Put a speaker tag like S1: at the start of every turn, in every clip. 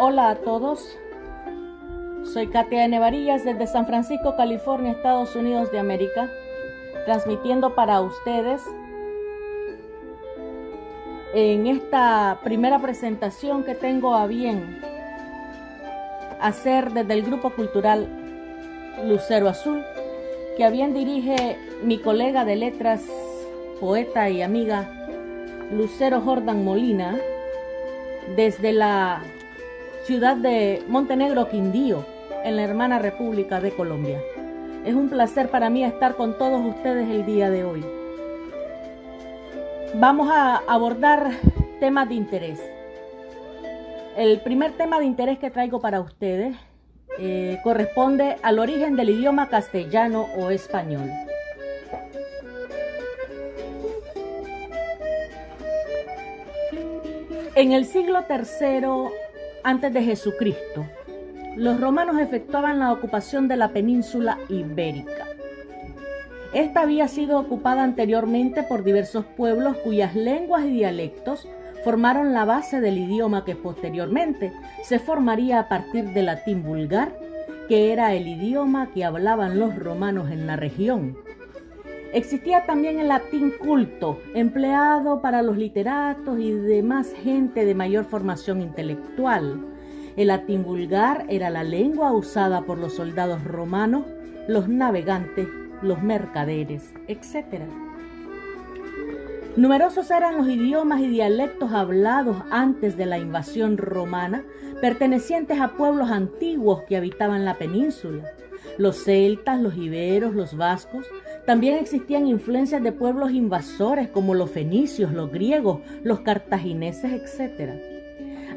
S1: Hola a todos, soy Katia N. Varillas desde San Francisco, California, Estados Unidos de América, transmitiendo para ustedes en esta primera presentación que tengo a bien hacer desde el Grupo Cultural Lucero Azul, que a bien dirige mi colega de letras, poeta y amiga Lucero Jordan Molina, desde la ciudad de Montenegro, Quindío, en la hermana República de Colombia. Es un placer para mí estar con todos ustedes el día de hoy. Vamos a abordar temas de interés. El primer tema de interés que traigo para ustedes corresponde al origen del idioma castellano o español. En el siglo III antes de Jesucristo, los romanos efectuaban la ocupación de la península ibérica. Esta había sido ocupada anteriormente por diversos pueblos cuyas lenguas y dialectos formaron la base del idioma que posteriormente se formaría a partir del latín vulgar, que era el idioma que hablaban los romanos en la región. Existía también el latín culto, empleado para los literatos y demás gente de mayor formación intelectual. El latín vulgar era la lengua usada por los soldados romanos, los navegantes, los mercaderes, etc. Numerosos eran los idiomas y dialectos hablados antes de la invasión romana, pertenecientes a pueblos antiguos que habitaban la península. Los celtas, los iberos, los vascos. También existían influencias de pueblos invasores como los fenicios, los griegos, los cartagineses, etc.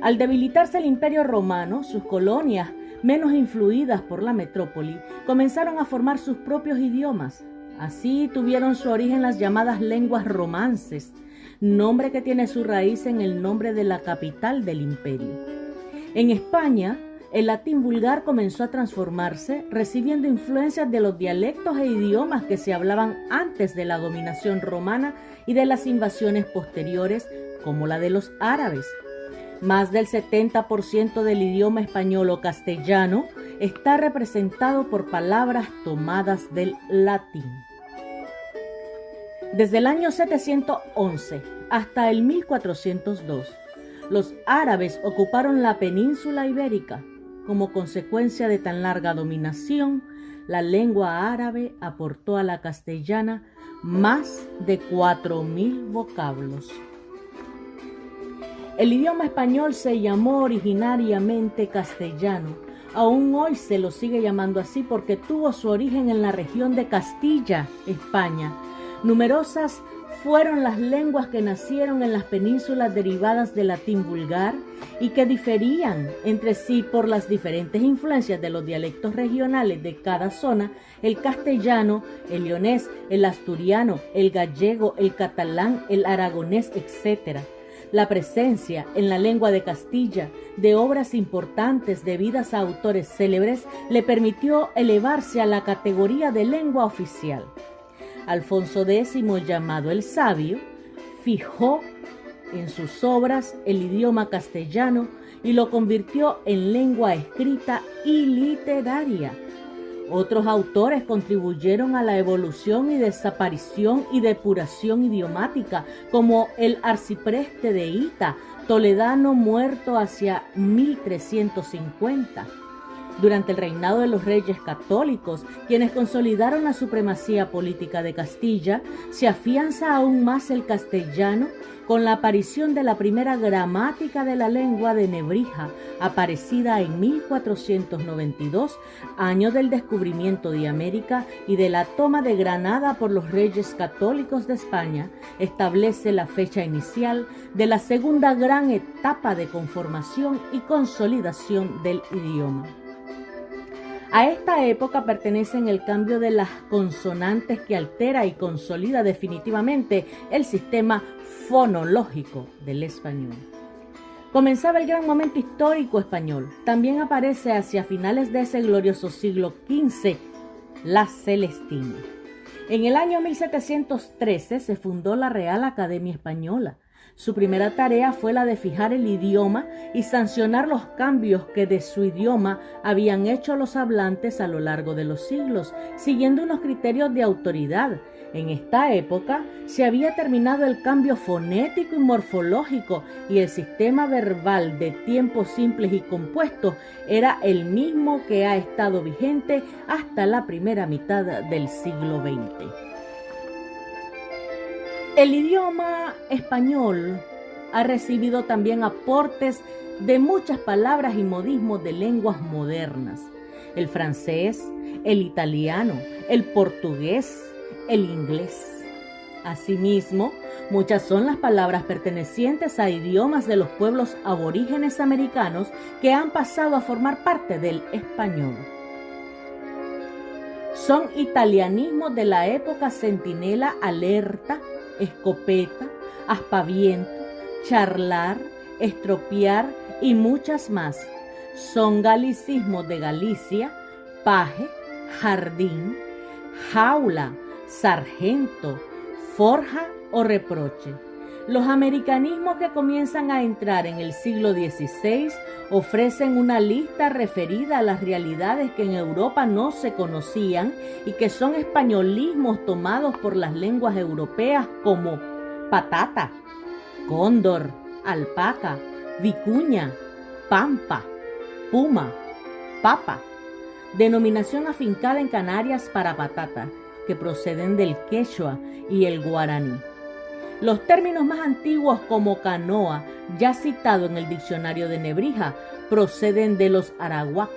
S1: Al debilitarse el Imperio Romano, sus colonias, menos influidas por la metrópoli, comenzaron a formar sus propios idiomas. Así tuvieron su origen las llamadas lenguas romances, nombre que tiene su raíz en el nombre de la capital del imperio. En España, el latín vulgar comenzó a transformarse, recibiendo influencias de los dialectos e idiomas que se hablaban antes de la dominación romana y de las invasiones posteriores, como la de los árabes. Más del 70% del idioma español o castellano está representado por palabras tomadas del latín. Desde el año 711 hasta el 1402, los árabes ocuparon la península ibérica. Como consecuencia de tan larga dominación, la lengua árabe aportó a la castellana más de 4.000 vocablos. El idioma español se llamó originariamente castellano. Aún hoy se lo sigue llamando así porque tuvo su origen en la región de Castilla, España. Numerosas fueron las lenguas que nacieron en las penínsulas derivadas del latín vulgar y que diferían entre sí por las diferentes influencias de los dialectos regionales de cada zona: el castellano, el leonés, el asturiano, el gallego, el catalán, el aragonés, etc. La presencia en la lengua de Castilla de obras importantes debidas a autores célebres le permitió elevarse a la categoría de lengua oficial. Alfonso X, llamado el Sabio, fijó en sus obras el idioma castellano y lo convirtió en lengua escrita y literaria. Otros autores contribuyeron a la evolución y desaparición y depuración idiomática, como el arcipreste de Hita, toledano, muerto hacia 1350. Durante el reinado de los reyes católicos, quienes consolidaron la supremacía política de Castilla, se afianza aún más el castellano con la aparición de la primera gramática de la lengua de Nebrija, aparecida en 1492, año del descubrimiento de América y de la toma de Granada por los reyes católicos de España. Establece la fecha inicial de la segunda gran etapa de conformación y consolidación del idioma. A esta época pertenecen el cambio de las consonantes que altera y consolida definitivamente el sistema fonológico del español. Comenzaba el gran momento histórico español. También aparece hacia finales de ese glorioso siglo XV la Celestina. En el año 1713 se fundó la Real Academia Española, Su primera tarea fue la de fijar el idioma y sancionar los cambios que de su idioma habían hecho los hablantes a lo largo de los siglos, siguiendo unos criterios de autoridad. En esta época se había terminado el cambio fonético y morfológico y el sistema verbal de tiempos simples y compuestos era el mismo que ha estado vigente hasta la primera mitad del siglo XX. El idioma español ha recibido también aportes de muchas palabras y modismos de lenguas modernas. El francés, el italiano, el portugués, el inglés. Asimismo, muchas son las palabras pertenecientes a idiomas de los pueblos aborígenes americanos que han pasado a formar parte del español. Son italianismos de la época centinela, alerta, escopeta, aspaviento, charlar, estropear y muchas más. Son galicismos de Galicia, paje, jardín, jaula, sargento, forja o reproche. Los americanismos que comienzan a entrar en el siglo XVI ofrecen una lista referida a las realidades que en Europa no se conocían y que son españolismos tomados por las lenguas europeas como patata, cóndor, alpaca, vicuña, pampa, puma, papa, denominación afincada en Canarias para patata, que proceden del quechua y el guaraní. Los términos más antiguos como canoa, ya citado en el diccionario de Nebrija, proceden de los arawak.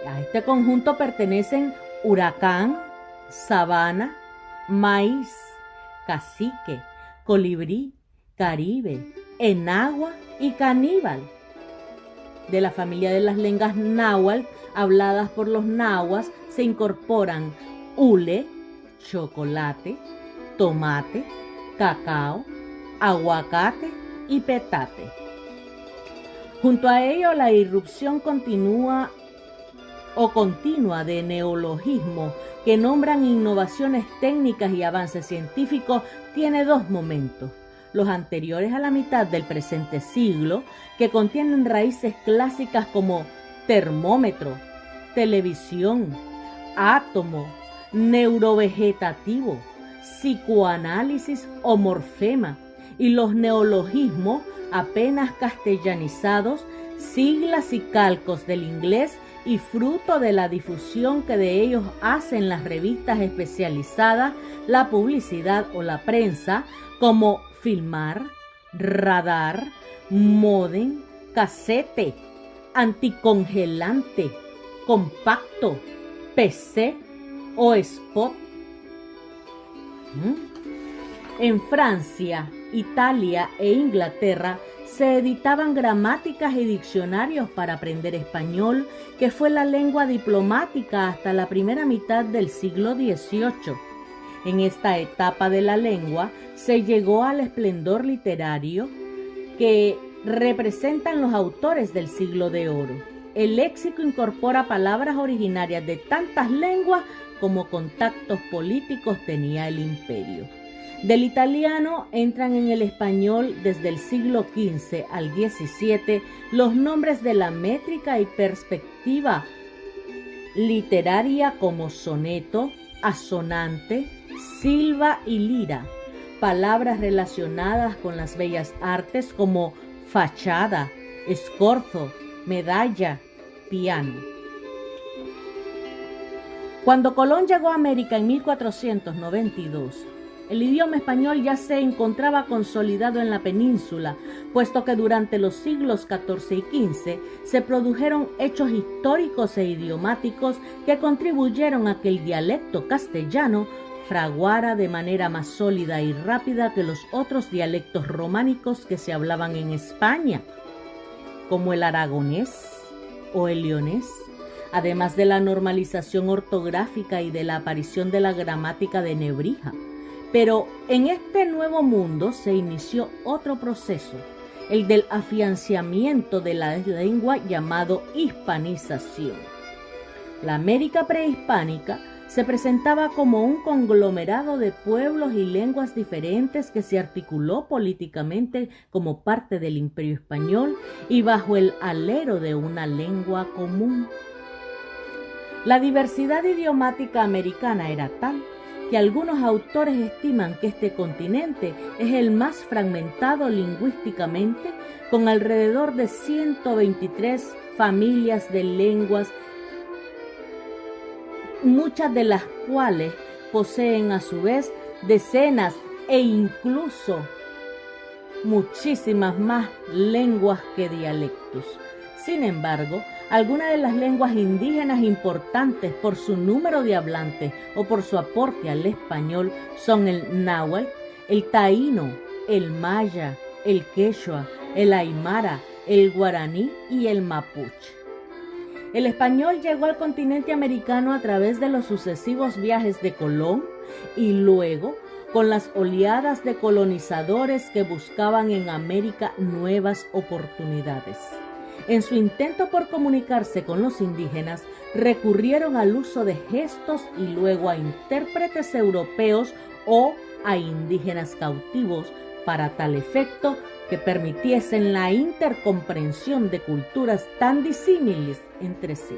S1: A este conjunto pertenecen huracán, sabana, maíz, cacique, colibrí, caribe, enagua y caníbal. De la familia de las lenguas náhuatl, habladas por los nahuas, se incorporan hule, chocolate, tomate, cacao, aguacate y petate. Junto a ello, la irrupción continua de neologismos que nombran innovaciones técnicas y avances científicos tiene dos momentos. Los anteriores a la mitad del presente siglo, que contienen raíces clásicas como termómetro, televisión, átomo, neurovegetativo, psicoanálisis o morfema, y los neologismos apenas castellanizados, siglas y calcos del inglés y fruto de la difusión que de ellos hacen las revistas especializadas, la publicidad o la prensa, como filmar, radar, módem, casete, anticongelante, compacto, PC o spot. En Francia, Italia e Inglaterra se editaban gramáticas y diccionarios para aprender español, que fue la lengua diplomática hasta la primera mitad del siglo XVIII. En esta etapa de la lengua se llegó al esplendor literario que representan los autores del siglo de oro. El léxico incorpora palabras originarias de tantas lenguas como contactos políticos tenía el imperio. Del italiano entran en el español desde el siglo XV al XVII los nombres de la métrica y perspectiva literaria como soneto, asonante, silva y lira, palabras relacionadas con las bellas artes como fachada, escorzo, medalla, piano. Cuando Colón llegó a América en 1492, el idioma español ya se encontraba consolidado en la península, puesto que durante los siglos XIV y XV se produjeron hechos históricos e idiomáticos que contribuyeron a que el dialecto castellano fraguara de manera más sólida y rápida que los otros dialectos románicos que se hablaban en España, como el aragonés o el leonés, además de la normalización ortográfica y de la aparición de la gramática de Nebrija. Pero en este nuevo mundo se inició otro proceso, el del afianzamiento de la lengua llamado hispanización. La América prehispánica se presentaba como un conglomerado de pueblos y lenguas diferentes que se articuló políticamente como parte del Imperio Español y bajo el alero de una lengua común. La diversidad idiomática americana era tal que algunos autores estiman que este continente es el más fragmentado lingüísticamente, con alrededor de 123 familias de lenguas, muchas de las cuales poseen a su vez decenas e incluso muchísimas más lenguas que dialectos. Sin embargo, algunas de las lenguas indígenas importantes por su número de hablantes o por su aporte al español son el náhuatl, el taíno, el maya, el quechua, el aymara, el guaraní y el mapuche. El español llegó al continente americano a través de los sucesivos viajes de Colón y luego con las oleadas de colonizadores que buscaban en América nuevas oportunidades. En su intento por comunicarse con los indígenas, recurrieron al uso de gestos y luego a intérpretes europeos o a indígenas cautivos para tal efecto que permitiesen la intercomprensión de culturas tan disímiles entre sí.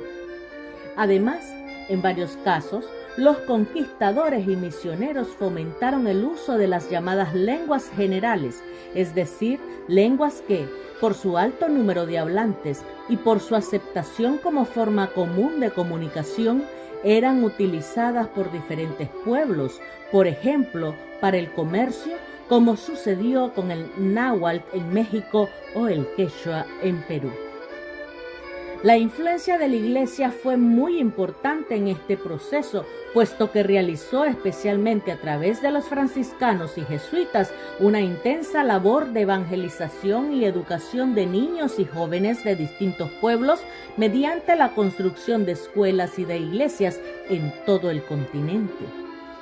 S1: Además, en varios casos, los conquistadores y misioneros fomentaron el uso de las llamadas lenguas generales, es decir, lenguas que, por su alto número de hablantes y por su aceptación como forma común de comunicación, eran utilizadas por diferentes pueblos, por ejemplo, para el comercio, como sucedió con el náhuatl en México o el quechua en Perú. La influencia de la Iglesia fue muy importante en este proceso, puesto que realizó especialmente a través de los franciscanos y jesuitas una intensa labor de evangelización y educación de niños y jóvenes de distintos pueblos mediante la construcción de escuelas y de iglesias en todo el continente.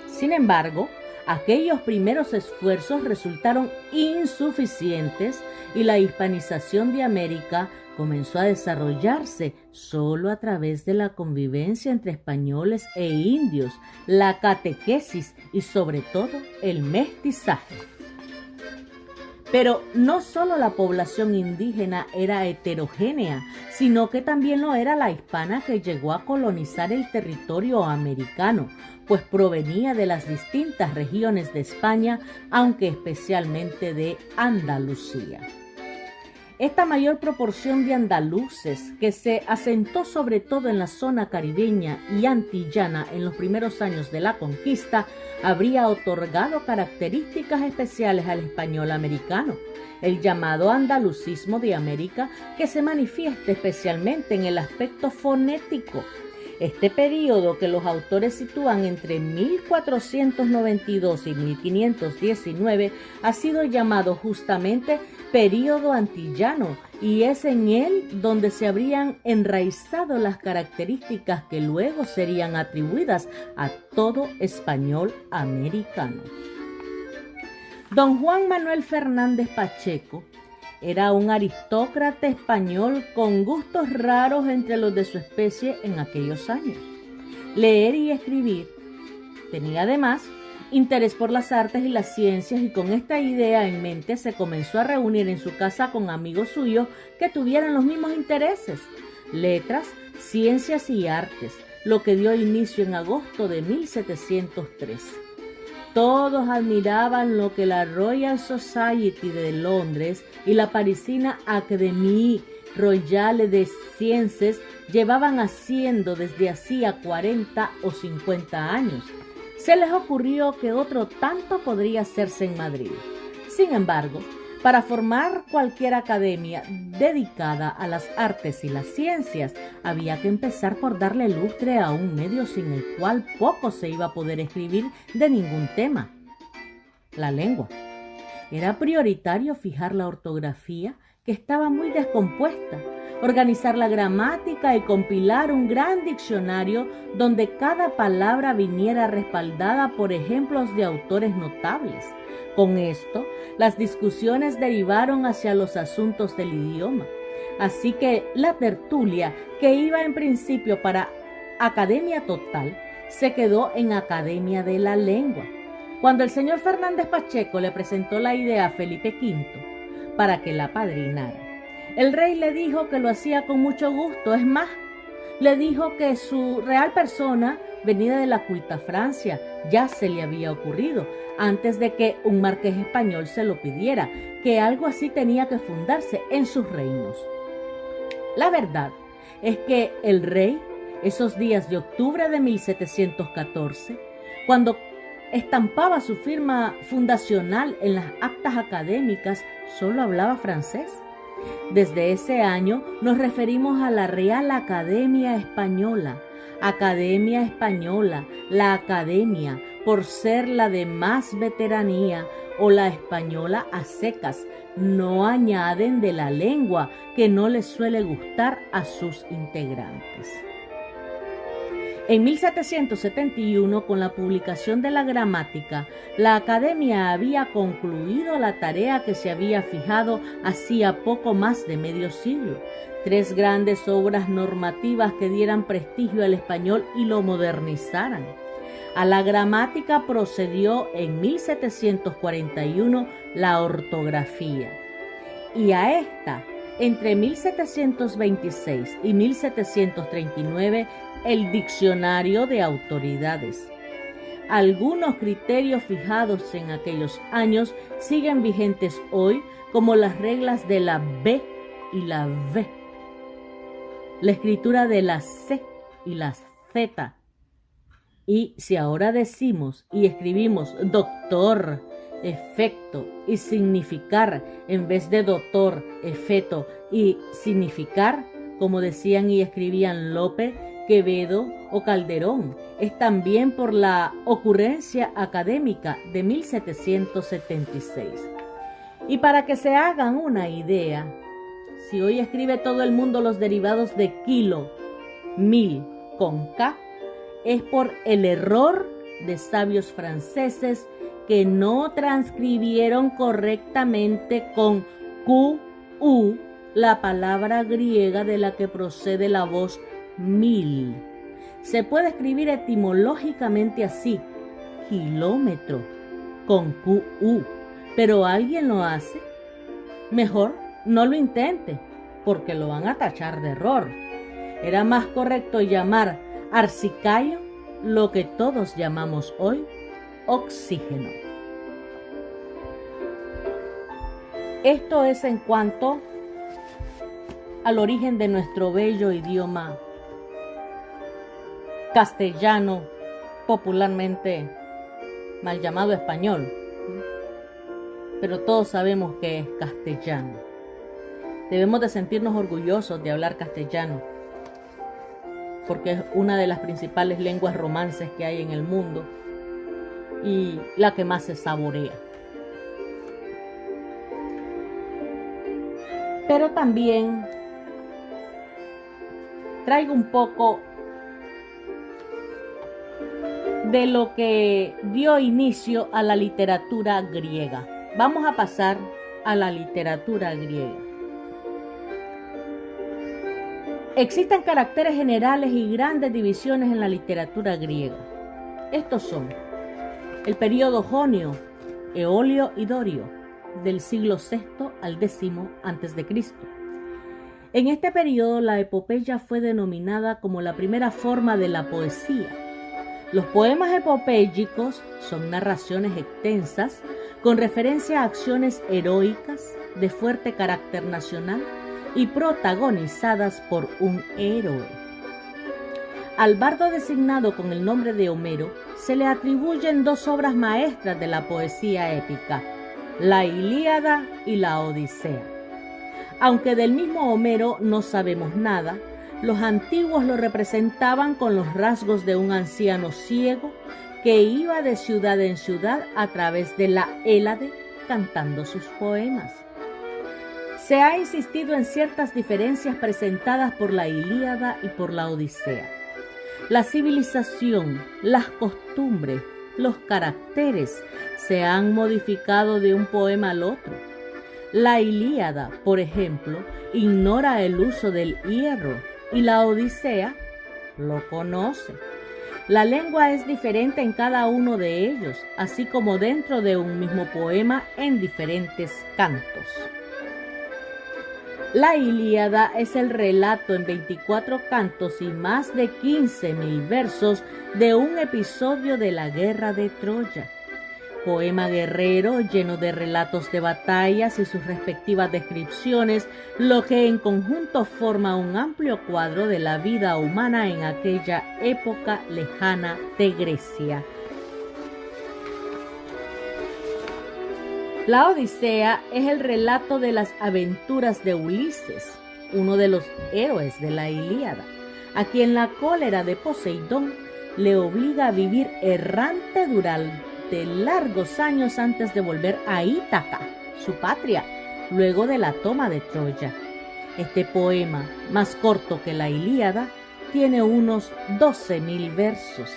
S1: Sin embargo, aquellos primeros esfuerzos resultaron insuficientes y la hispanización de América comenzó a desarrollarse solo a través de la convivencia entre españoles e indios, la catequesis y sobre todo el mestizaje. Pero no solo la población indígena era heterogénea, sino que también lo era la hispana que llegó a colonizar el territorio americano, pues provenía de las distintas regiones de España, aunque especialmente de Andalucía. Esta mayor proporción de andaluces, que se asentó sobre todo en la zona caribeña y antillana en los primeros años de la conquista, habría otorgado características especiales al español americano, el llamado andalucismo de América, que se manifiesta especialmente en el aspecto fonético. Este período, que los autores sitúan entre 1492 y 1519, ha sido llamado justamente período antillano, y es en él donde se habrían enraizado las características que luego serían atribuidas a todo español americano. Don Juan Manuel Fernández Pacheco era un aristócrata español con gustos raros entre los de su especie en aquellos años. Leer y escribir. Tenía además interés por las artes y las ciencias, y con esta idea en mente se comenzó a reunir en su casa con amigos suyos que tuvieran los mismos intereses: letras, ciencias y artes, lo que dio inicio en agosto de 1703. Todos admiraban lo que la Royal Society de Londres y la parisina Académie Royale des Sciences llevaban haciendo desde hacía 40 o 50 años. Se les ocurrió que otro tanto podría hacerse en Madrid. Sin embargo, para formar cualquier academia dedicada a las artes y las ciencias, había que empezar por darle lustre a un medio sin el cual poco se iba a poder escribir de ningún tema: la lengua. Era prioritario fijar la ortografía, que estaba muy descompuesta, organizar la gramática y compilar un gran diccionario donde cada palabra viniera respaldada por ejemplos de autores notables. Con esto, las discusiones derivaron hacia los asuntos del idioma. Así que la tertulia, que iba en principio para academia total, se quedó en Academia de la Lengua. Cuando el señor Fernández Pacheco le presentó la idea a Felipe V para que la apadrinara, el rey le dijo que lo hacía con mucho gusto. Es más, le dijo que su real persona, venida de la culta Francia, ya se le había ocurrido antes de que un marqués español se lo pidiera, que algo así tenía que fundarse en sus reinos. La verdad es que el rey, esos días de octubre de 1714, cuando estampaba su firma fundacional en las actas académicas, solo hablaba francés. Desde ese año nos referimos a la Real Academia Española, la Academia, por ser la de más veteranía, o la española a secas. No añaden de la lengua, que no les suele gustar a sus integrantes. En 1771, con la publicación de la gramática, la Academia había concluido la tarea que se había fijado hacía poco más de medio siglo. 3 grandes obras normativas que dieran prestigio al español y lo modernizaran. A la gramática procedió en 1741 la ortografía, y a esta, entre 1726 y 1739, el diccionario de autoridades. Algunos criterios fijados en aquellos años siguen vigentes hoy, como las reglas de la B y la V, la escritura de la C y la Z. Y si ahora decimos y escribimos doctor, efecto y significar en vez de doctor, efecto y significar, como decían y escribían Lope, Quevedo o Calderón, es también por la ocurrencia académica de 1776. Y para que se hagan una idea, si hoy escribe todo el mundo los derivados de kilo, mil con K, es por el error de sabios franceses que no transcribieron correctamente con QU la palabra griega de la que procede la voz mil. Se puede escribir etimológicamente así, kilómetro, con QU, pero ¿alguien lo hace? Mejor no lo intente, porque lo van a tachar de error. Era más correcto llamar arcicayo lo que todos llamamos hoy oxígeno. Esto es en cuanto al origen de nuestro bello idioma castellano, popularmente mal llamado español, pero todos sabemos que es castellano. Debemos de sentirnos orgullosos de hablar castellano, porque es una de las principales lenguas romances que hay en el mundo y la que más se saborea. Pero también traigo un poco de lo que dio inicio a la literatura griega. Vamos a pasar a la literatura griega. Existen caracteres generales y grandes divisiones en la literatura griega. Estos son el período jonio, eolio y dorio, del siglo VI al X a.C. En este periodo la epopeya fue denominada como la primera forma de la poesía. Los poemas epopéyicos son narraciones extensas con referencia a acciones heroicas de fuerte carácter nacional y protagonizadas por un héroe. Al bardo designado con el nombre de Homero se le atribuyen 2 obras maestras de la poesía épica, la Ilíada y la Odisea. Aunque del mismo Homero no sabemos nada, los antiguos lo representaban con los rasgos de un anciano ciego que iba de ciudad en ciudad a través de la Hélade cantando sus poemas. Se ha insistido en ciertas diferencias presentadas por la Ilíada y por la Odisea. La civilización, las costumbres, los caracteres se han modificado de un poema al otro. La Ilíada, por ejemplo, ignora el uso del hierro y la Odisea lo conoce. La lengua es diferente en cada uno de ellos, así como dentro de un mismo poema en diferentes cantos. La Ilíada es el relato en 24 cantos y más de 15.000 versos de un episodio de la guerra de Troya. Poema guerrero lleno de relatos de batallas y sus respectivas descripciones, lo que en conjunto forma un amplio cuadro de la vida humana en aquella época lejana de Grecia. La Odisea es el relato de las aventuras de Ulises, uno de los héroes de la Ilíada, a quien la cólera de Poseidón le obliga a vivir errante durante largos años antes de volver a Ítaca, su patria, luego de la toma de Troya. Este poema, más corto que la Ilíada, tiene unos 12.000 versos.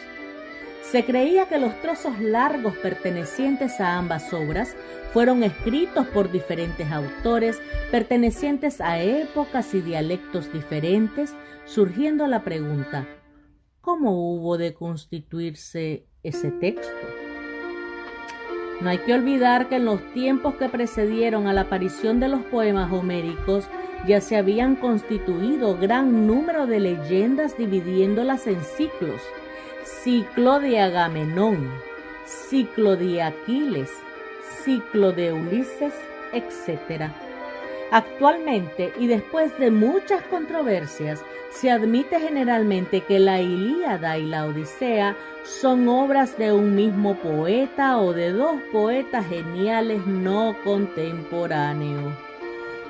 S1: Se creía que los trozos largos pertenecientes a ambas obras fueron escritos por diferentes autores pertenecientes a épocas y dialectos diferentes, surgiendo la pregunta: ¿cómo hubo de constituirse ese texto? No hay que olvidar que en los tiempos que precedieron a la aparición de los poemas homéricos ya se habían constituido gran número de leyendas dividiéndolas en ciclos: ciclo de Agamenón, ciclo de Aquiles, ciclo de Ulises, etc. Actualmente, y después de muchas controversias, se admite generalmente que la Ilíada y la Odisea son obras de un mismo poeta o de dos poetas geniales no contemporáneos.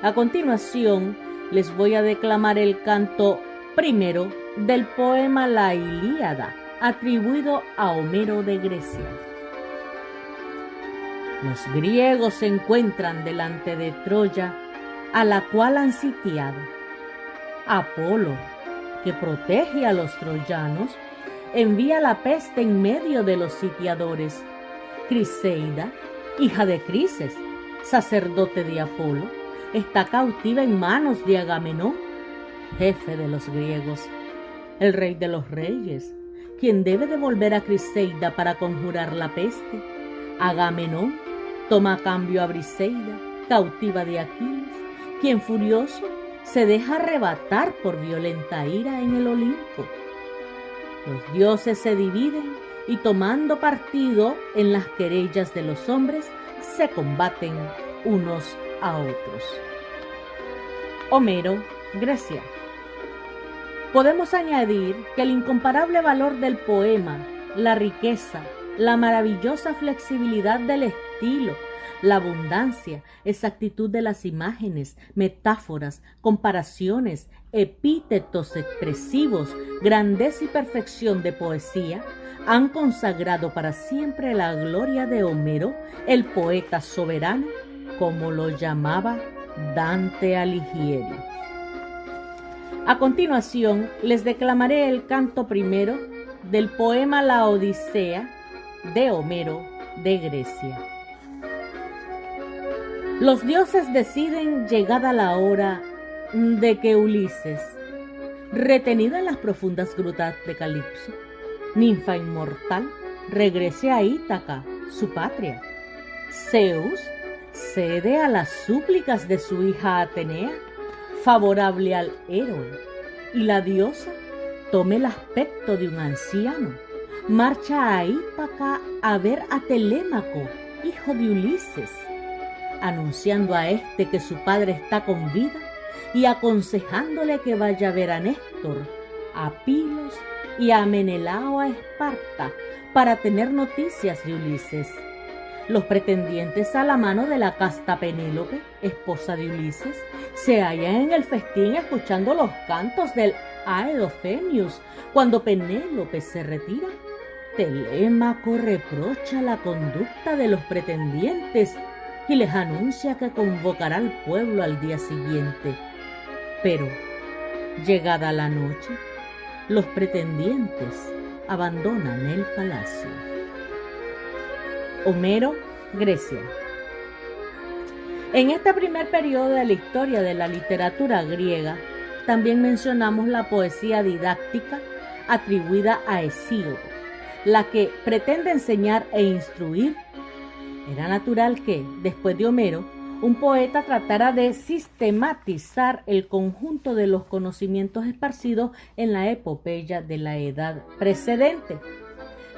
S1: A continuación, les voy a declamar el canto primero del poema La Ilíada, atribuido a Homero de Grecia. Los griegos se encuentran delante de Troya, a la cual han sitiado. Apolo, que protege a los troyanos, envía la peste en medio de los sitiadores. Criseida, hija de Crises, sacerdote de Apolo, está cautiva en manos de Agamenón, jefe de los griegos, el rey de los reyes, quien debe devolver a Criseida para conjurar la peste. Agamenón toma a cambio a Briseida, cautiva de Aquiles, quien furioso se deja arrebatar por violenta ira en el Olimpo. Los dioses se dividen y, tomando partido en las querellas de los hombres, se combaten unos a otros. Homero, Grecia. Podemos añadir que el incomparable valor del poema, la riqueza, la maravillosa flexibilidad del estilo, la abundancia, exactitud de las imágenes, metáforas, comparaciones, epítetos expresivos, grandeza y perfección de poesía han consagrado para siempre la gloria de Homero, el poeta soberano, como lo llamaba Dante Alighieri. A continuación, les declamaré el canto primero del poema La Odisea de Homero de Grecia. Los dioses deciden, llegada la hora, de que Ulises, retenido en las profundas grutas de Calipso, ninfa inmortal, regrese a Ítaca, su patria. Zeus cede a las súplicas de su hija Atenea, favorable al héroe, y la diosa toma el aspecto de un anciano, marcha a Ítaca a ver a Telémaco, hijo de Ulises, anunciando a este que su padre está con vida y aconsejándole que vaya a ver a Néstor, a Pilos y a Menelao a Esparta para tener noticias de Ulises. Los pretendientes a la mano de la casta Penélope, esposa de Ulises, se hallan en el festín escuchando los cantos del Aedofenius. Cuando Penélope se retira, Telémaco reprocha la conducta de los pretendientes y les anuncia que convocará al pueblo al día siguiente. Pero, llegada la noche, los pretendientes abandonan el palacio. Homero, Grecia. En este primer periodo de la historia de la literatura griega, también mencionamos la poesía didáctica, atribuida a Hesíodo, la que pretende enseñar e instruir. Era natural que, después de Homero, un poeta tratara de sistematizar el conjunto de los conocimientos esparcidos en la epopeya de la edad precedente.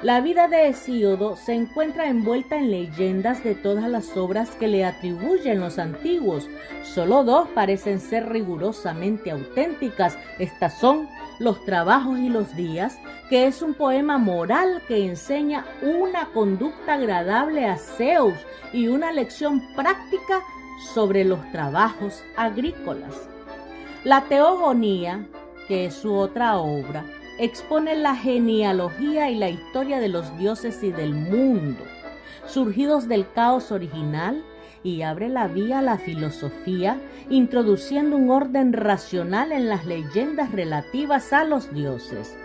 S1: La vida de Hesíodo se encuentra envuelta en leyendas de todas las obras que le atribuyen los antiguos. Solo dos parecen ser rigurosamente auténticas. Estas son Los Trabajos y los Días, que es un poema moral que enseña una conducta agradable a Zeus y una lección práctica sobre los trabajos agrícolas. La Teogonía, que es su otra obra, expone la genealogía y la historia de los dioses y del mundo, surgidos del caos original, y abre la vía a la filosofía, introduciendo un orden racional en las leyendas relativas a los dioses.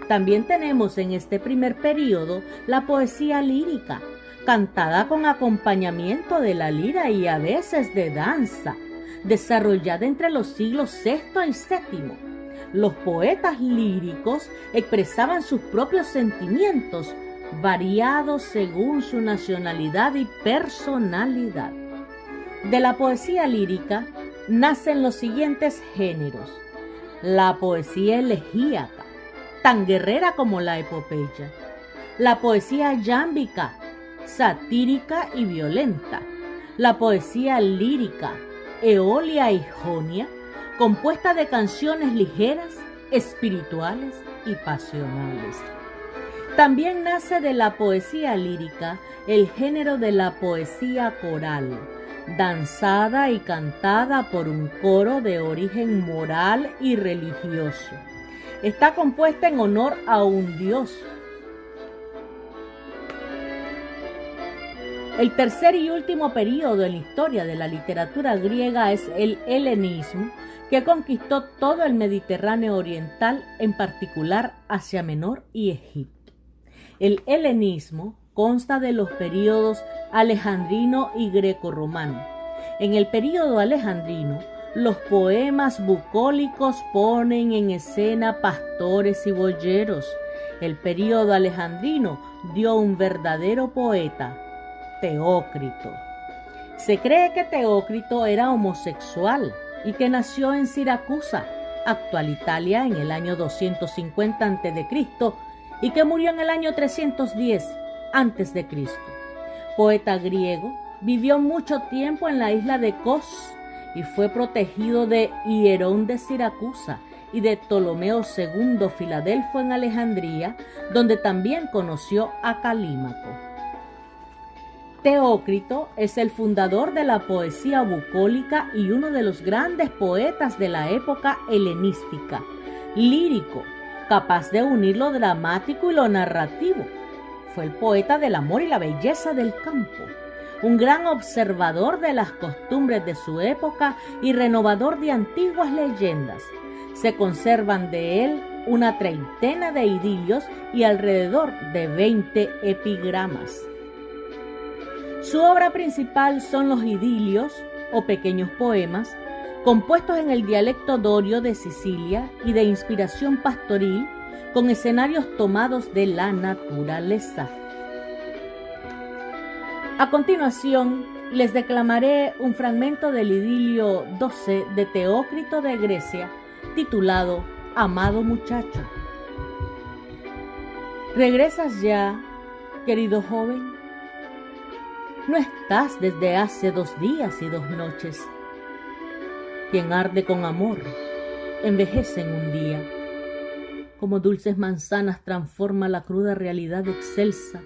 S1: También tenemos en este primer período la poesía lírica, cantada con acompañamiento de la lira y a veces de danza, desarrollada entre los siglos VI y VII. Los poetas líricos expresaban sus propios sentimientos, variados según su nacionalidad y personalidad. De la poesía lírica nacen los siguientes géneros: la poesía elegíaca, tan guerrera como la epopeya; la poesía yámbica, satírica y violenta; la poesía lírica, eolia y jonia, compuesta de canciones ligeras, espirituales y pasionales. También nace de la poesía lírica el género de la poesía coral, danzada y cantada por un coro de origen moral y religioso. Está compuesta en honor a un dios. El tercer y último período en la historia de la literatura griega es el helenismo, que conquistó todo el Mediterráneo oriental, en particular Asia Menor y Egipto. El helenismo consta de los períodos alejandrino y grecorromano. En el período alejandrino, los poemas bucólicos ponen en escena pastores y boyeros. El período alejandrino dio un verdadero poeta, Teócrito. Se cree que Teócrito era homosexual y que nació en Siracusa, actual Italia, en el año 250 a.C. y que murió en el año 310 a.C. Poeta griego, vivió mucho tiempo en la isla de Kos y fue protegido de Hierón de Siracusa y de Ptolomeo II Filadelfo en Alejandría, donde también conoció a Calímaco. Teócrito es el fundador de la poesía bucólica y uno de los grandes poetas de la época helenística, lírico, capaz de unir lo dramático y lo narrativo. Fue el poeta del amor y la belleza del campo, un gran observador de las costumbres de su época y renovador de antiguas leyendas. Se conservan de él una treintena de idilios y alrededor de 20 epigramas. Su obra principal son los idilios, o pequeños poemas, compuestos en el dialecto dorio de Sicilia y de inspiración pastoril, con escenarios tomados de la naturaleza. A continuación, les declamaré un fragmento del idilio 12 de Teócrito de Grecia, titulado Amado muchacho. ¿Regresas ya, querido joven? No estás desde hace 2 días y 2 noches. Quien arde con amor, envejece en un día. Como dulces manzanas transforma la cruda realidad excelsa,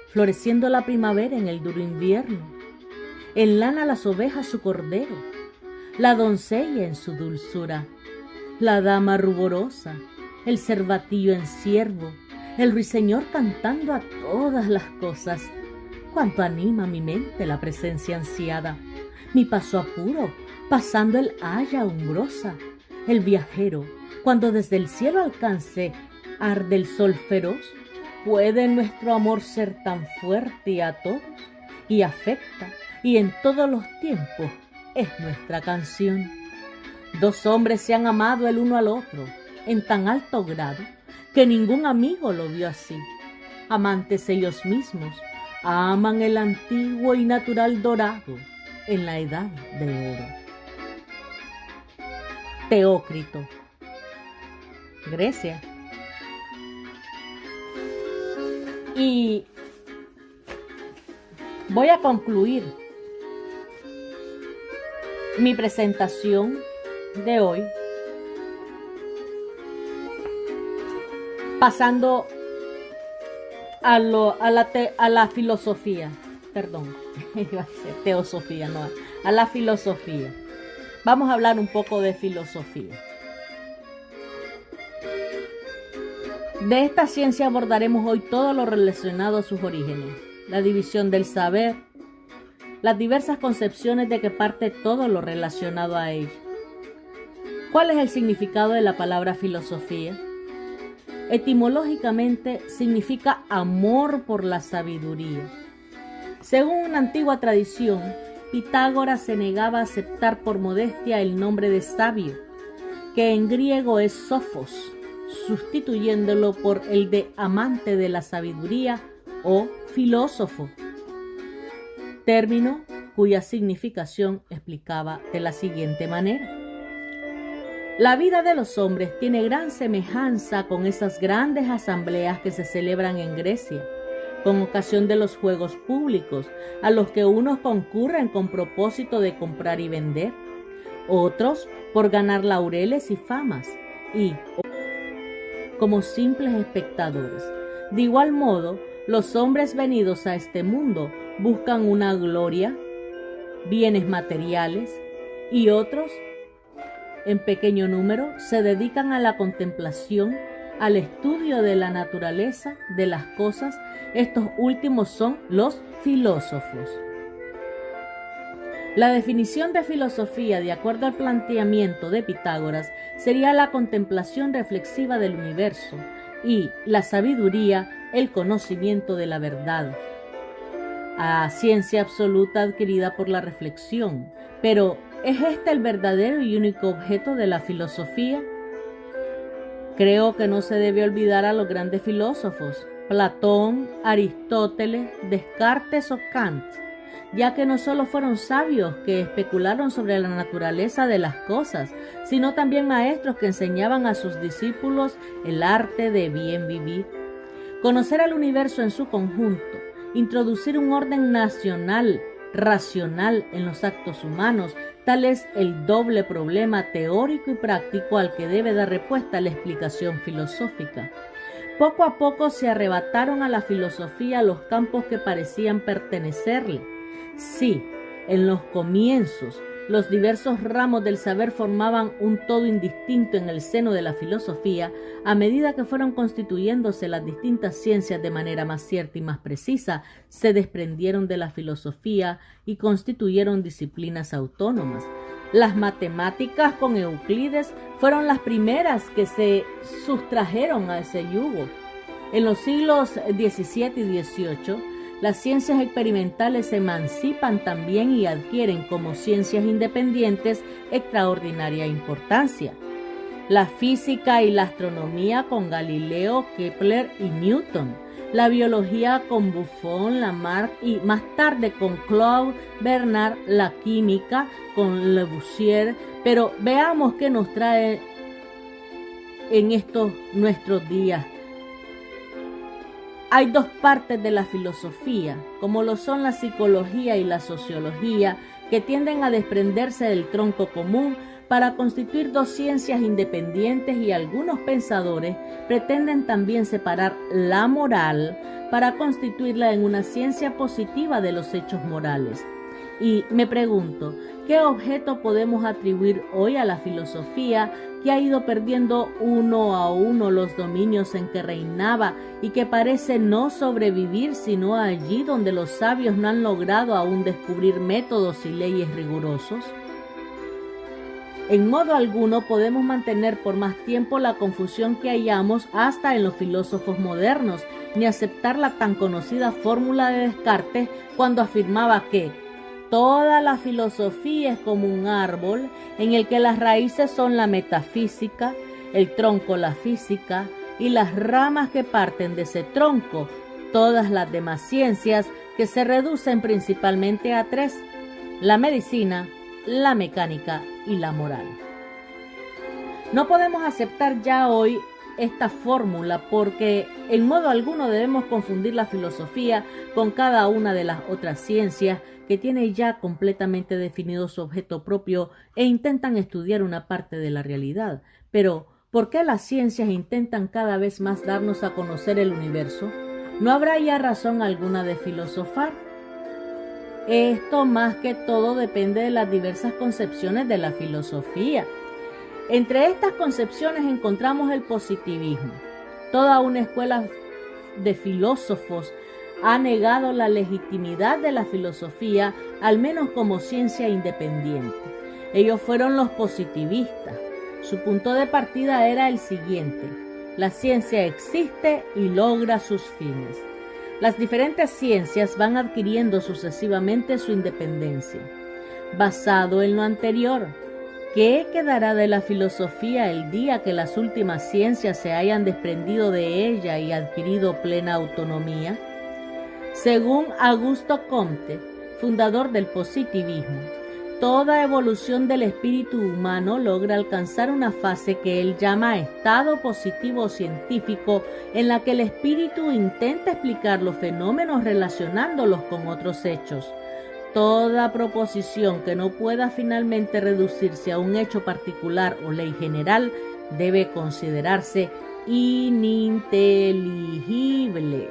S1: floreciendo la primavera en el duro invierno. Enlana las ovejas su cordero, la doncella en su dulzura, la dama ruborosa, el cervatillo en ciervo, el ruiseñor cantando a todas las cosas. Cuánto anima mi mente la presencia ansiada, mi paso apuro, pasando el haya umbrosa, el viajero, cuando desde el cielo alcance arde el sol feroz. ¿Puede nuestro amor ser tan fuerte a todos? Y afecta, y en todos los tiempos es nuestra canción. 2 hombres se han amado el uno al otro en tan alto grado que ningún amigo lo vio así. Amantes ellos mismos, aman el antiguo y natural dorado en la edad de oro. Teócrito, Grecia. Y voy a concluir mi presentación de hoy pasando a la filosofía, perdón, iba a ser teosofía, no, a la filosofía. Vamos a hablar un poco de filosofía. De esta ciencia abordaremos hoy todo lo relacionado a sus orígenes, la división del saber, las diversas concepciones de que parte todo lo relacionado a ella. ¿Cuál es el significado de la palabra filosofía? Etimológicamente significa amor por la sabiduría. Según una antigua tradición, Pitágoras se negaba a aceptar por modestia el nombre de sabio, que en griego es sophos, sustituyéndolo por el de amante de la sabiduría o filósofo, término cuya significación explicaba de la siguiente manera. La vida de los hombres tiene gran semejanza con esas grandes asambleas que se celebran en Grecia, con ocasión de los juegos públicos, a los que unos concurren con propósito de comprar y vender, otros por ganar laureles y famas, y como simples espectadores. De igual modo, los hombres venidos a este mundo buscan una gloria, bienes materiales, y otros, en pequeño número, se dedican a la contemplación, al estudio de la naturaleza, de las cosas. Estos últimos son los filósofos. La definición de filosofía, de acuerdo al planteamiento de Pitágoras, sería la contemplación reflexiva del universo y la sabiduría, el conocimiento de la verdad. A ciencia absoluta adquirida por la reflexión. Pero, ¿es este el verdadero y único objeto de la filosofía? Creo que no se debe olvidar a los grandes filósofos, Platón, Aristóteles, Descartes o Kant, ya que no solo fueron sabios que especularon sobre la naturaleza de las cosas, sino también maestros que enseñaban a sus discípulos el arte de bien vivir. Conocer al universo en su conjunto, introducir un orden nacional, racional en los actos humanos, tal es el doble problema teórico y práctico al que debe dar respuesta la explicación filosófica. Poco a poco se arrebataron a la filosofía los campos que parecían pertenecerle. Sí, en los comienzos, los diversos ramos del saber formaban un todo indistinto en el seno de la filosofía. A medida que fueron constituyéndose las distintas ciencias de manera más cierta y más precisa, se desprendieron de la filosofía y constituyeron disciplinas autónomas. Las matemáticas con Euclides fueron las primeras que se sustrajeron a ese yugo. En los siglos XVII y XVIII, las ciencias experimentales se emancipan también y adquieren como ciencias independientes extraordinaria importancia. La física y la astronomía con Galileo, Kepler y Newton, la biología con Buffon, Lamarck y más tarde con Claude Bernard, la química con Lavoisier. Pero veamos qué nos trae en estos nuestros días. Hay dos partes de la filosofía, como lo son la psicología y la sociología, que tienden a desprenderse del tronco común para constituir dos ciencias independientes, y algunos pensadores pretenden también separar la moral para constituirla en una ciencia positiva de los hechos morales. Y me pregunto, ¿qué objeto podemos atribuir hoy a la filosofía que ha ido perdiendo uno a uno los dominios en que reinaba y que parece no sobrevivir sino allí donde los sabios no han logrado aún descubrir métodos y leyes rigurosos? En modo alguno podemos mantener por más tiempo la confusión que hallamos hasta en los filósofos modernos, ni aceptar la tan conocida fórmula de Descartes cuando afirmaba que toda la filosofía es como un árbol en el que las raíces son la metafísica, el tronco la física, y las ramas que parten de ese tronco, todas las demás ciencias que se reducen principalmente a tres: la medicina, la mecánica y la moral. No podemos aceptar ya hoy esta fórmula porque en modo alguno debemos confundir la filosofía con cada una de las otras ciencias que tiene ya completamente definido su objeto propio e intentan estudiar una parte de la realidad. Pero, ¿por qué las ciencias intentan cada vez más darnos a conocer el universo? ¿No habrá ya razón alguna de filosofar? Esto más que todo depende de las diversas concepciones de la filosofía. Entre estas concepciones encontramos el positivismo. Toda una escuela de filósofos ha negado la legitimidad de la filosofía, al menos como ciencia independiente. Ellos fueron los positivistas. Su punto de partida era el siguiente: la ciencia existe y logra sus fines. Las diferentes ciencias van adquiriendo sucesivamente su independencia. Basado en lo anterior, ¿qué quedará de la filosofía el día que las últimas ciencias se hayan desprendido de ella y adquirido plena autonomía? Según Augusto Comte, fundador del positivismo, toda evolución del espíritu humano logra alcanzar una fase que él llama estado positivo científico, en la que el espíritu intenta explicar los fenómenos relacionándolos con otros hechos. Toda proposición que no pueda finalmente reducirse a un hecho particular o ley general debe considerarse ininteligible.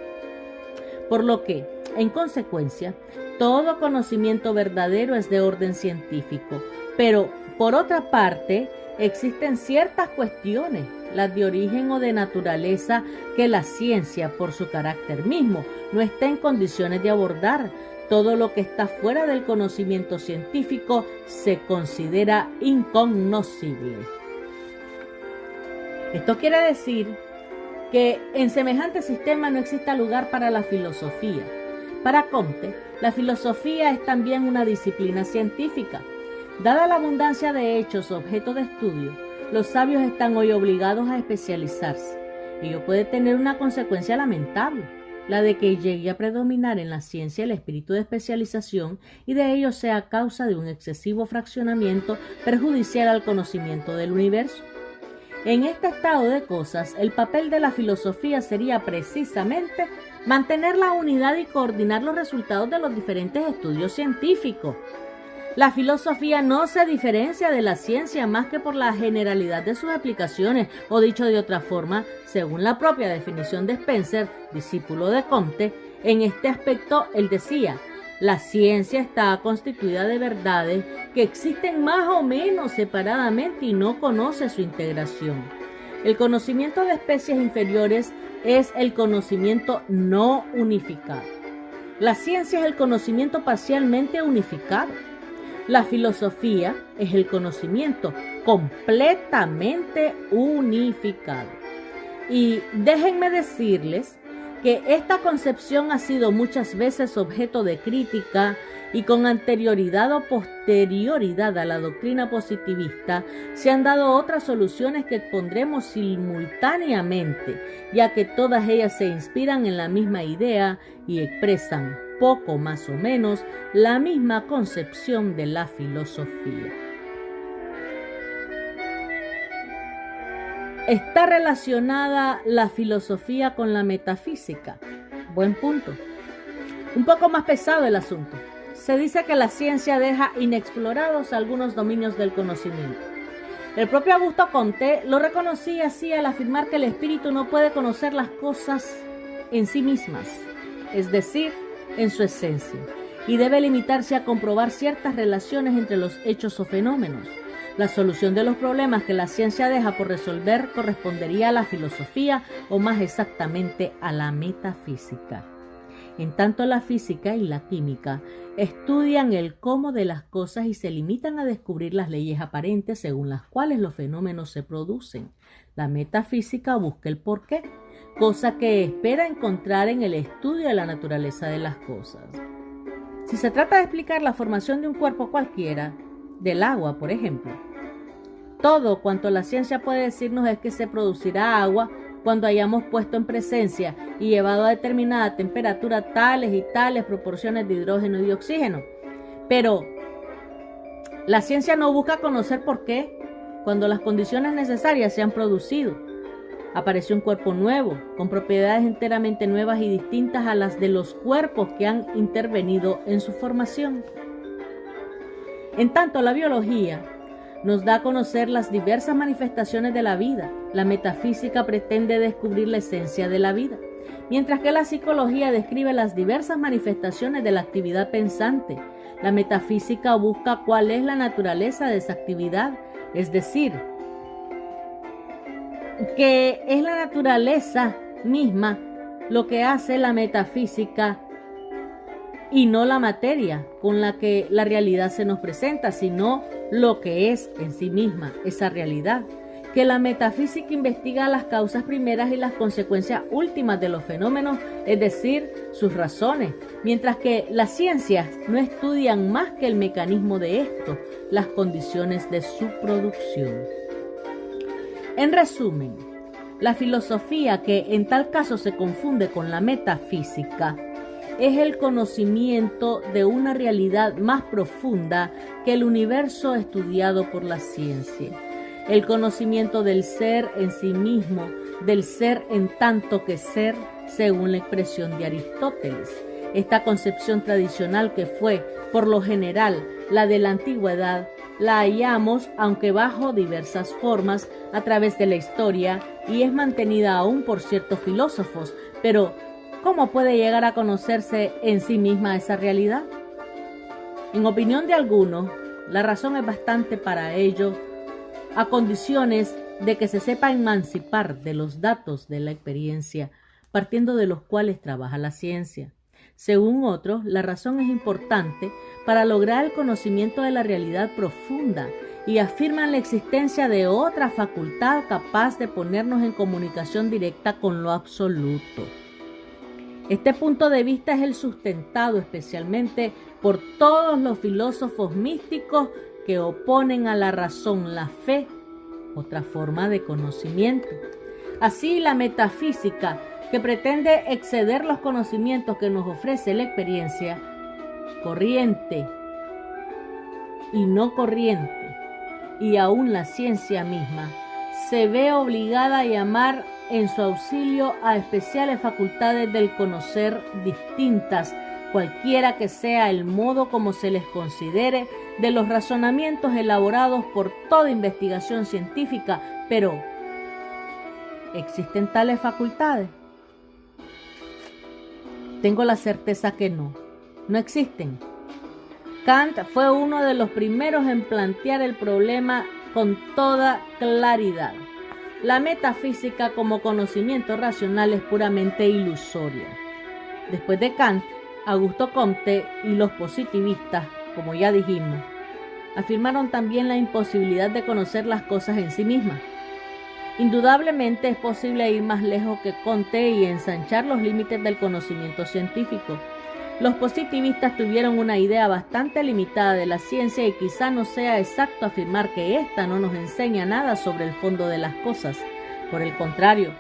S1: Por lo que, en consecuencia, todo conocimiento verdadero es de orden científico, pero, por otra parte, existen ciertas cuestiones, las de origen o de naturaleza, que la ciencia, por su carácter mismo, no está en condiciones de abordar. Todo lo que está fuera del conocimiento científico se considera incognoscible. Esto quiere decir que en semejante sistema no existe lugar para la filosofía. Para Comte, la filosofía es también una disciplina científica. Dada la abundancia de hechos objeto de estudio, los sabios están hoy obligados a especializarse. Ello puede tener una consecuencia lamentable, la de que llegue a predominar en la ciencia el espíritu de especialización y de ello sea causa de un excesivo fraccionamiento perjudicial al conocimiento del universo. En este estado de cosas, el papel de la filosofía sería precisamente mantener la unidad y coordinar los resultados de los diferentes estudios científicos. La filosofía no se diferencia de la ciencia más que por la generalidad de sus aplicaciones, o dicho de otra forma, según la propia definición de Spencer, discípulo de Comte, en este aspecto él decía: la ciencia está constituida de verdades que existen más o menos separadamente y no conoce su integración. El conocimiento de especies inferiores es el conocimiento no unificado. La ciencia es el conocimiento parcialmente unificado. La filosofía es el conocimiento completamente unificado. Y déjenme decirles que esta concepción ha sido muchas veces objeto de crítica y con anterioridad o posterioridad a la doctrina positivista se han dado otras soluciones que expondremos simultáneamente, ya que todas ellas se inspiran en la misma idea y expresan, poco más o menos, la misma concepción de la filosofía. ¿Está relacionada la filosofía con la metafísica? Buen punto. Un poco más pesado el asunto. Se dice que la ciencia deja inexplorados algunos dominios del conocimiento. El propio Augusto Comte lo reconocía así al afirmar que el espíritu no puede conocer las cosas en sí mismas, es decir, en su esencia, y debe limitarse a comprobar ciertas relaciones entre los hechos o fenómenos. La solución de los problemas que la ciencia deja por resolver correspondería a la filosofía, o más exactamente a la metafísica. En tanto, la física y la química estudian el cómo de las cosas y se limitan a descubrir las leyes aparentes según las cuales los fenómenos se producen. La metafísica busca el porqué, cosa que espera encontrar en el estudio de la naturaleza de las cosas. Si se trata de explicar la formación de un cuerpo cualquiera, del agua, por ejemplo, todo cuanto la ciencia puede decirnos es que se producirá agua cuando hayamos puesto en presencia y llevado a determinada temperatura tales y tales proporciones de hidrógeno y de oxígeno. Pero la ciencia no busca conocer por qué, cuando las condiciones necesarias se han producido. Apareció un cuerpo nuevo, con propiedades enteramente nuevas y distintas a las de los cuerpos que han intervenido en su formación. En tanto, la biología nos da a conocer las diversas manifestaciones de la vida. La metafísica pretende descubrir la esencia de la vida, mientras que la psicología describe las diversas manifestaciones de la actividad pensante. La metafísica busca cuál es la naturaleza de esa actividad, es decir, que es la naturaleza misma lo que hace la metafísica y no la materia con la que la realidad se nos presenta, sino lo que es en sí misma esa realidad. Que la metafísica investiga las causas primeras y las consecuencias últimas de los fenómenos, es decir, sus razones, mientras que las ciencias no estudian más que el mecanismo de esto, las condiciones de su producción. En resumen, la filosofía, que en tal caso se confunde con la metafísica, es el conocimiento de una realidad más profunda que el universo estudiado por la ciencia. El conocimiento del ser en sí mismo, del ser en tanto que ser, según la expresión de Aristóteles. Esta concepción tradicional, que fue, por lo general, la de la antigüedad, la hallamos, aunque bajo diversas formas, a través de la historia, y es mantenida aún por ciertos filósofos. Pero, ¿cómo puede llegar a conocerse en sí misma esa realidad? En opinión de algunos, la razón es bastante para ello, a condiciones de que se sepa emancipar de los datos de la experiencia, partiendo de los cuales trabaja la ciencia. Según otros, la razón es importante para lograr el conocimiento de la realidad profunda y afirman la existencia de otra facultad capaz de ponernos en comunicación directa con lo absoluto. Este punto de vista es el sustentado especialmente por todos los filósofos místicos que oponen a la razón la fe, otra forma de conocimiento. Así, la metafísica, que pretende exceder los conocimientos que nos ofrece la experiencia, corriente y no corriente, y aún la ciencia misma, se ve obligada a llamar en su auxilio a especiales facultades del conocer distintas, cualquiera que sea el modo como se les considere, de los razonamientos elaborados por toda investigación científica. Pero, ¿existen tales facultades? Tengo la certeza que no existen. Kant fue uno de los primeros en plantear el problema con toda claridad. La metafísica como conocimiento racional es puramente ilusoria. Después de Kant, Augusto Comte y los positivistas, como ya dijimos, afirmaron también la imposibilidad de conocer las cosas en sí mismas. Indudablemente es posible ir más lejos que Comte y ensanchar los límites del conocimiento científico. Los positivistas tuvieron una idea bastante limitada de la ciencia y quizá no sea exacto afirmar que ésta no nos enseña nada sobre el fondo de las cosas. Por el contrario,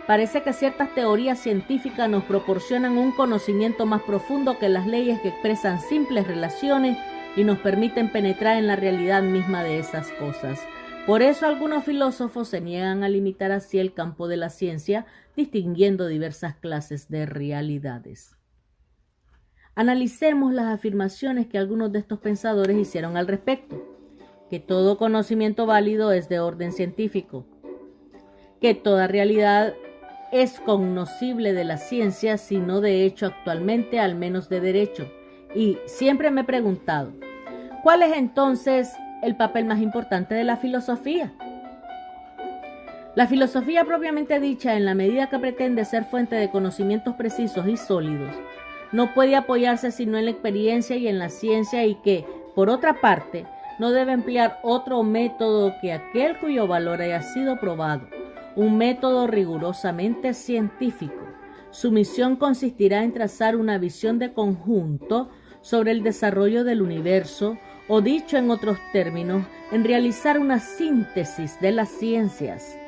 S1: parece que ciertas teorías científicas nos proporcionan un conocimiento más profundo que las leyes que expresan simples relaciones y nos permiten penetrar en la realidad misma de esas cosas. Por eso algunos filósofos se niegan a limitar así el campo de la ciencia, distinguiendo diversas clases de realidades. Analicemos las afirmaciones que algunos de estos pensadores hicieron al respecto. Que todo conocimiento válido es de orden científico. Que toda realidad es cognoscible de la ciencia, si no de hecho actualmente, al menos de derecho. Y siempre me he preguntado, ¿cuál es entonces el papel más importante de la filosofía? La filosofía propiamente dicha, en la medida que pretende ser fuente de conocimientos precisos y sólidos, no puede apoyarse sino en la experiencia y en la ciencia, y que, por otra parte, no debe emplear otro método que aquel cuyo valor haya sido probado, un método rigurosamente científico. Su misión consistirá en trazar una visión de conjunto sobre el desarrollo del universo, o dicho en otros términos, en realizar una síntesis de las ciencias.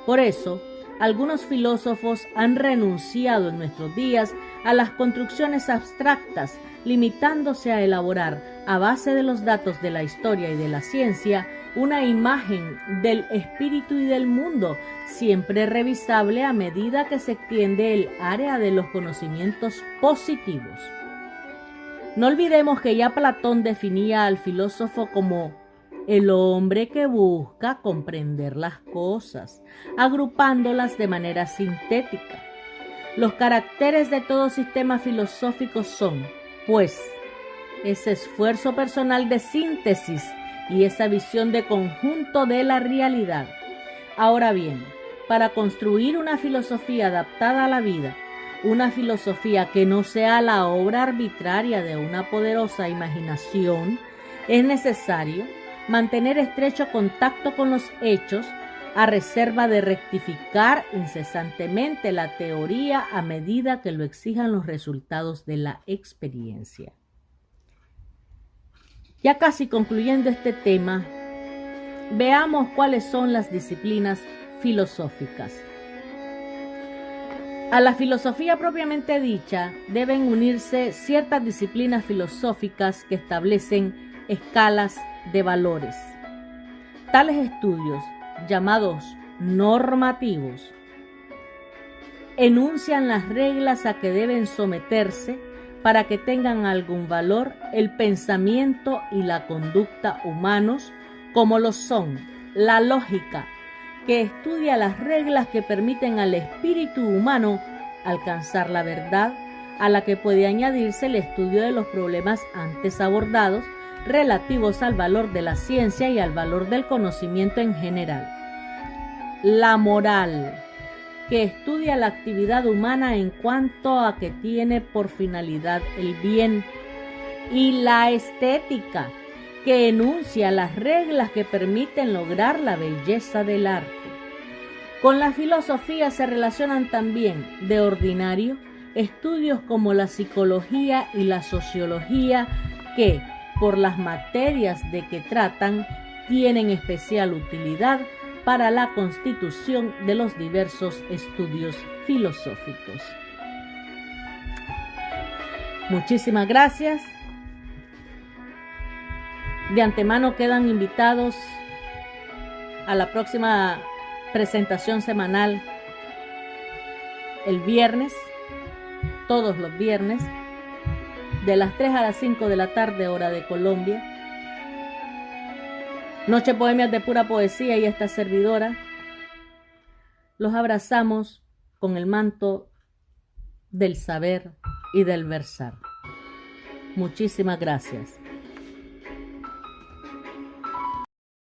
S1: Por eso, algunos filósofos han renunciado en nuestros días a las construcciones abstractas, limitándose a elaborar, a base de los datos de la historia y de la ciencia, una imagen del espíritu y del mundo, siempre revisable a medida que se extiende el área de los conocimientos positivos. No olvidemos que ya Platón definía al filósofo como el hombre que busca comprender las cosas, agrupándolas de manera sintética. Los caracteres de todo sistema filosófico son, pues, ese esfuerzo personal de síntesis y esa visión de conjunto de la realidad. Ahora bien, para construir una filosofía adaptada a la vida, una filosofía que no sea la obra arbitraria de una poderosa imaginación, es necesario mantener estrecho contacto con los hechos, a reserva de rectificar incesantemente la teoría a medida que lo exijan los resultados de la experiencia. Ya casi concluyendo este tema, veamos cuáles son las disciplinas filosóficas. A la filosofía propiamente dicha deben unirse ciertas disciplinas filosóficas que establecen escalas de valores. Tales estudios, llamados normativos, enuncian las reglas a que deben someterse para que tengan algún valor el pensamiento y la conducta humanos, como lo son la lógica, que estudia las reglas que permiten al espíritu humano alcanzar la verdad, a la que puede añadirse el estudio de los problemas antes abordados relativos al valor de la ciencia y al valor del conocimiento en general. La moral, que estudia la actividad humana en cuanto a que tiene por finalidad el bien, y la estética, que enuncia las reglas que permiten lograr la belleza del arte. Con la filosofía se relacionan también, de ordinario, estudios como la psicología y la sociología que, por las materias de que tratan, tienen especial utilidad para la constitución de los diversos estudios filosóficos. Muchísimas gracias. De antemano quedan invitados a la próxima presentación semanal el viernes, todos los viernes, de las 3 a las 5 de la tarde, hora de Colombia. Noche Bohemias de pura poesía y esta servidora los abrazamos con el manto del saber y del versar. Muchísimas gracias.